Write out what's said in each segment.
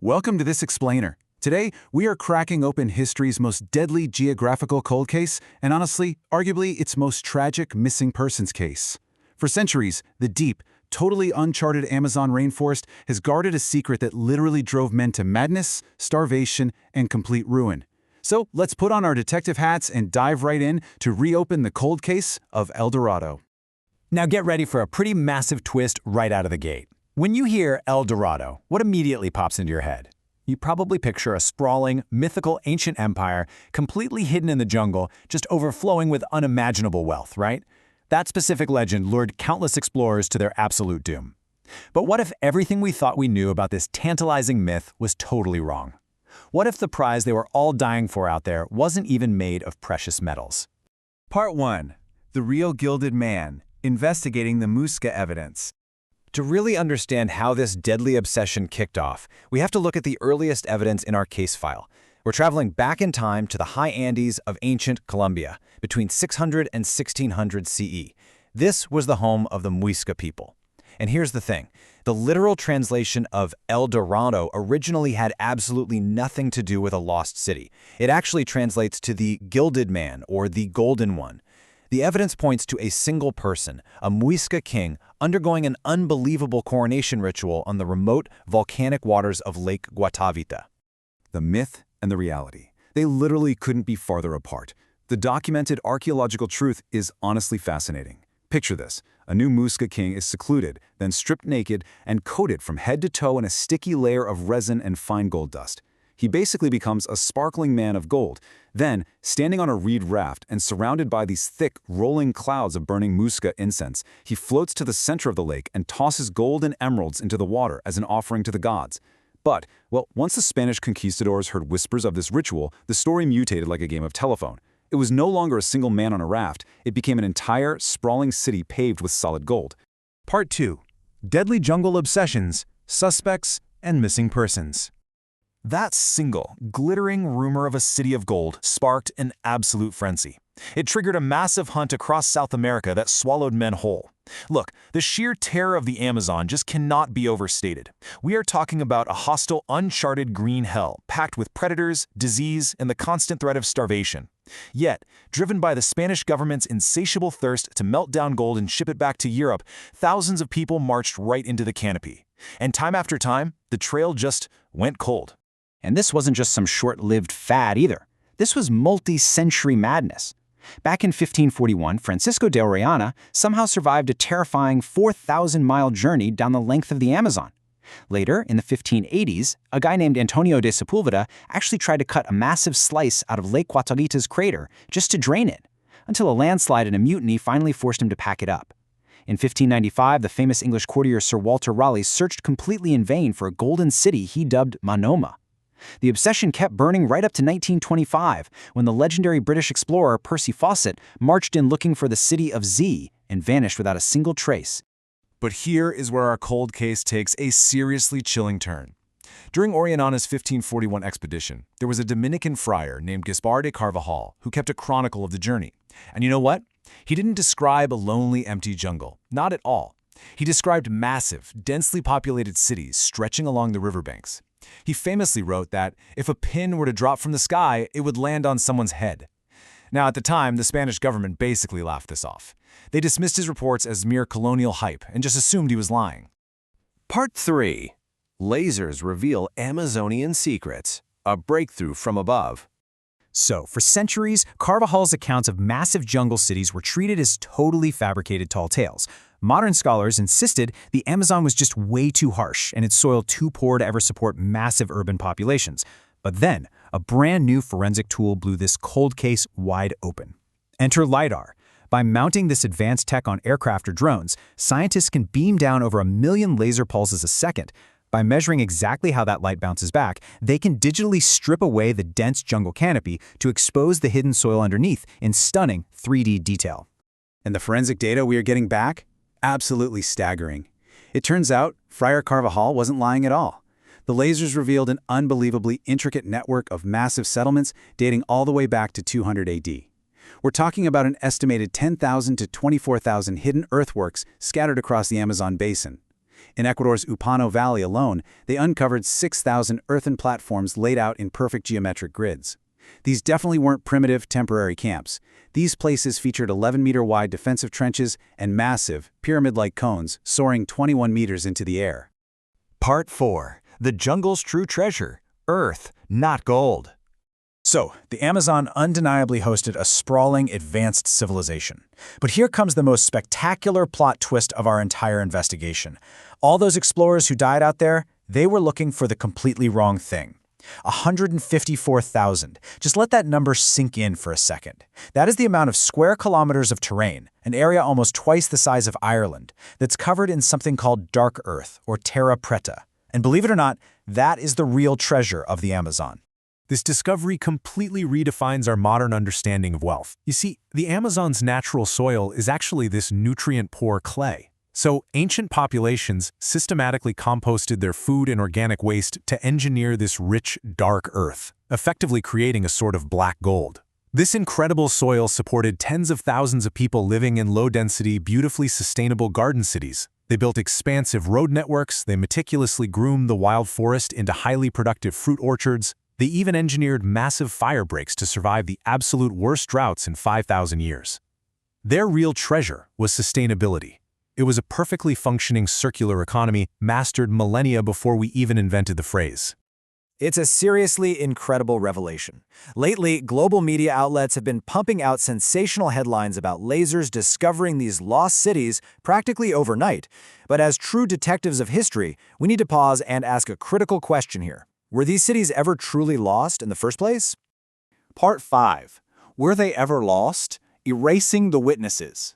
Welcome to this explainer. Today, we are cracking open history's most deadly geographical cold case, and honestly, arguably its most tragic missing persons case. For centuries, the deep, totally uncharted Amazon rainforest has guarded a secret that literally drove men to madness, starvation, and complete ruin. So let's put on our detective hats and dive right in to reopen the cold case of El Dorado. Now get ready for a pretty massive twist right out of the gate. When you hear El Dorado, what immediately pops into your head? You probably picture a sprawling, mythical ancient empire completely hidden in the jungle, just overflowing with unimaginable wealth, right? That specific legend lured countless explorers to their absolute doom. But what if everything we thought we knew about this tantalizing myth was totally wrong? What if the prize they were all dying for out there wasn't even made of precious metals? Part 1. The Real Gilded Man, Investigating the Muisca Evidence. To really understand how this deadly obsession kicked off, we have to look at the earliest evidence in our case file. We're traveling back in time to the high Andes of ancient Colombia, between 600 and 1600 CE. This was the home of the Muisca people. And here's the thing. The literal translation of El Dorado originally had absolutely nothing to do with a lost city. It actually translates to the Gilded Man, or the Golden One. The evidence points to a single person, a Muisca king, undergoing an unbelievable coronation ritual on the remote, volcanic waters of Lake Guatavita. The myth and the reality. They literally couldn't be farther apart. The documented archaeological truth is honestly fascinating. Picture this. A new Muisca king is secluded, then stripped naked and coated from head to toe in a sticky layer of resin and fine gold dust. He basically becomes a sparkling man of gold. Then, standing on a reed raft and surrounded by these thick, rolling clouds of burning Muisca incense, he floats to the center of the lake and tosses gold and emeralds into the water as an offering to the gods. But, well, once the Spanish conquistadors heard whispers of this ritual, the story mutated like a game of telephone. It was no longer a single man on a raft. It became an entire, sprawling city paved with solid gold. Part 2. Deadly Jungle Obsessions, Suspects, and Missing Persons. That single, glittering rumor of a city of gold sparked an absolute frenzy. It triggered a massive hunt across South America that swallowed men whole. Look, the sheer terror of the Amazon just cannot be overstated. We are talking about a hostile, uncharted green hell, packed with predators, disease, and the constant threat of starvation. Yet, driven by the Spanish government's insatiable thirst to melt down gold and ship it back to Europe, thousands of people marched right into the canopy. And time after time, the trail just went cold. And this wasn't just some short-lived fad either. This was multi-century madness. Back in 1541, Francisco de Orellana somehow survived a terrifying 4,000-mile journey down the length of the Amazon. Later, in the 1580s, a guy named Antonio de Sepulveda actually tried to cut a massive slice out of Lake Guatavita's crater just to drain it, until a landslide and a mutiny finally forced him to pack it up. In 1595, the famous English courtier Sir Walter Raleigh searched completely in vain for a golden city he dubbed Monoma. The obsession kept burning right up to 1925, when the legendary British explorer Percy Fawcett marched in looking for the city of Z and vanished without a single trace. But here is where our cold case takes a seriously chilling turn. During Orellana's 1541 expedition, there was a Dominican friar named Gaspar de Carvajal who kept a chronicle of the journey. And you know what? He didn't describe a lonely, empty jungle. Not at all. He described massive, densely populated cities stretching along the riverbanks. He famously wrote that if a pin were to drop from the sky, it would land on someone's head. Now, at the time, the Spanish government basically laughed this off. They dismissed his reports as mere colonial hype and just assumed he was lying. Part 3. Lasers reveal Amazonian secrets. A breakthrough from above. So, for centuries, Carvajal's accounts of massive jungle cities were treated as totally fabricated tall tales. Modern scholars insisted the Amazon was just way too harsh and its soil too poor to ever support massive urban populations. But then, a brand new forensic tool blew this cold case wide open. Enter LiDAR. By mounting this advanced tech on aircraft or drones, scientists can beam down over 1 million laser pulses a second. By measuring exactly how that light bounces back, they can digitally strip away the dense jungle canopy to expose the hidden soil underneath in stunning 3D detail. And the forensic data we are getting back? Absolutely staggering. It turns out Friar Carvajal wasn't lying at all. The lasers revealed an unbelievably intricate network of massive settlements dating all the way back to 200 AD. We're talking about an estimated 10,000 to 24,000 hidden earthworks scattered across the Amazon basin. In Ecuador's Upano Valley alone, they uncovered 6,000 earthen platforms laid out in perfect geometric grids. These definitely weren't primitive, temporary camps. These places featured 11-meter-wide defensive trenches and massive, pyramid-like cones soaring 21 meters into the air. Part 4. The jungle's true treasure. Earth, not gold. So, the Amazon undeniably hosted a sprawling, advanced civilization. But here comes the most spectacular plot twist of our entire investigation. All those explorers who died out there, they were looking for the completely wrong thing. 154,000. Just let that number sink in for a second. That is the amount of square kilometers of terrain, an area almost twice the size of Ireland, that's covered in something called dark earth, or Terra Preta. And believe it or not, that is the real treasure of the Amazon. This discovery completely redefines our modern understanding of wealth. You see, the Amazon's natural soil is actually this nutrient-poor clay. So, ancient populations systematically composted their food and organic waste to engineer this rich, dark earth, effectively creating a sort of black gold. This incredible soil supported tens of thousands of people living in low-density, beautifully sustainable garden cities. They built expansive road networks, they meticulously groomed the wild forest into highly productive fruit orchards, they even engineered massive fire breaks to survive the absolute worst droughts in 5,000 years. Their real treasure was sustainability. It was a perfectly functioning circular economy mastered millennia before we even invented the phrase. It's a seriously incredible revelation. Lately, global media outlets have been pumping out sensational headlines about lasers discovering these lost cities practically overnight. But as true detectives of history, we need to pause and ask a critical question here. Were these cities ever truly lost in the first place? Part 5. Were they ever lost? Erasing the witnesses.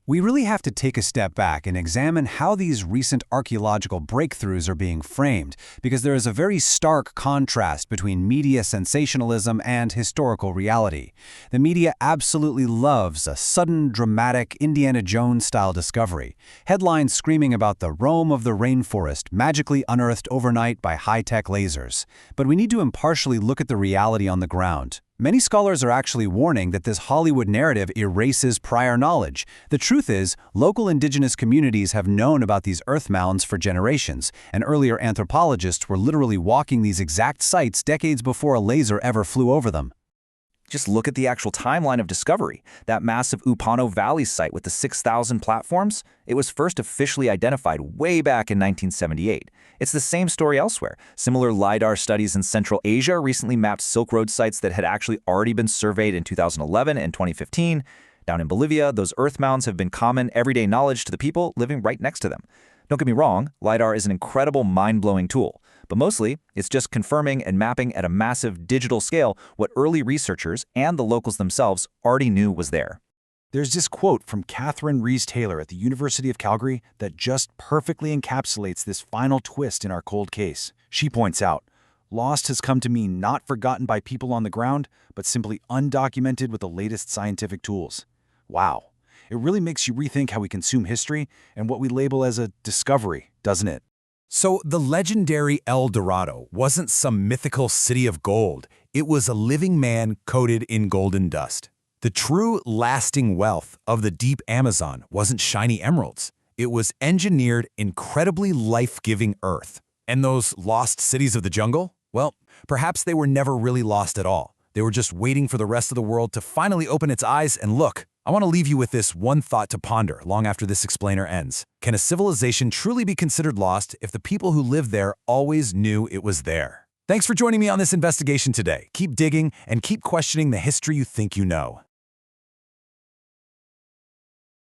We really have to take a step back and examine how these recent archaeological breakthroughs are being framed, because there is a very stark contrast between media sensationalism and historical reality. The media absolutely loves a sudden, dramatic, Indiana Jones-style discovery. Headlines screaming about the Rome of the rainforest magically unearthed overnight by high-tech lasers. But we need to impartially look at the reality on the ground. Many scholars are actually warning that this Hollywood narrative erases prior knowledge. The truth is, local indigenous communities have known about these earth mounds for generations, and earlier anthropologists were literally walking these exact sites decades before a laser ever flew over them. Just look at the actual timeline of discovery. That massive Upano Valley site with the 6,000 platforms, it was first officially identified way back in 1978. It's the same story elsewhere. Similar LiDAR studies in Central Asia recently mapped Silk Road sites that had actually already been surveyed in 2011 and 2015. Down in Bolivia, those earth mounds have been common everyday knowledge to the people living right next to them. Don't get me wrong, LiDAR is an incredible, mind-blowing tool. But mostly, it's just confirming and mapping at a massive digital scale what early researchers and the locals themselves already knew was there. There's this quote from Catherine Rees-Taylor at the University of Calgary that just perfectly encapsulates this final twist in our cold case. She points out, "Lost has come to mean not forgotten by people on the ground, but simply undocumented with the latest scientific tools." Wow. It really makes you rethink how we consume history and what we label as a discovery, doesn't it? So the legendary El Dorado wasn't some mythical city of gold. It was a living man coated in golden dust. The true lasting wealth of the deep Amazon wasn't shiny emeralds. It was engineered, incredibly life-giving earth. And those lost cities of the jungle? Well, perhaps they were never really lost at all. They were just waiting for the rest of the world to finally open its eyes and look. I want to leave you with this one thought to ponder long after this explainer ends. Can a civilization truly be considered lost if the people who lived there always knew it was there? Thanks for joining me on this investigation today. Keep digging and keep questioning the history you think you know.